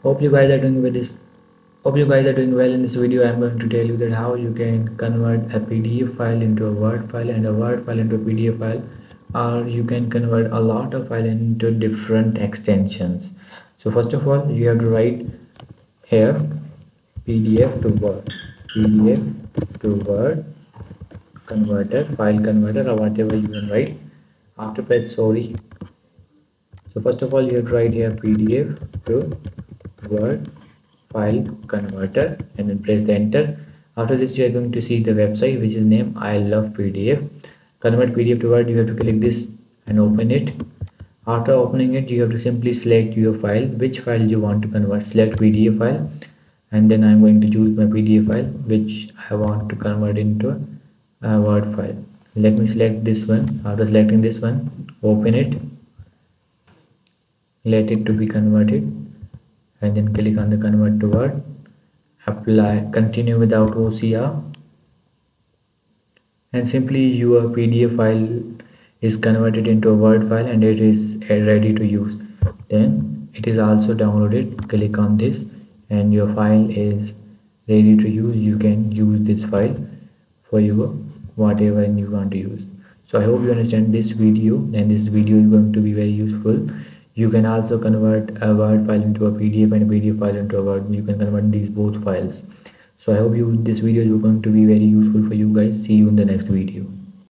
Hope you guys are doing with this. Hope you guys are doing well. In this video, I'm going to tell you that how you can convert a PDF file into a Word file and a Word file into a PDF file, or you can convert a lot of file into different extensions. So first of all, you have to write here PDF to Word, PDF to Word converter, file converter, or whatever you can write. After press sorry. So first of all, you have to write here PDF to Word file converter and then press the enter. After this, you are going to see the website which is named I love PDF. Convert PDF to Word. You have to click this and open it. After opening it, you have to simply select your file, which file you want to convert. Select PDF file, and then I'm going to choose my PDF file which I want to convert into a Word file. Let me select this one. After selecting this one, open it, let it to be converted, and then click on the convert to Word. Apply, continue without OCR, and simply your PDF file is converted into a Word file and it is ready to use. Then it is also downloaded. Click on this and your file is ready to use. You can use this file for your whatever you want to use. So I hope you understand this video, and this video is going to be very useful. You can also convert a Word file into a PDF and a PDF file into a Word. You can convert these both files. So I hope this video is going to be very useful for you guys. See you in the next video.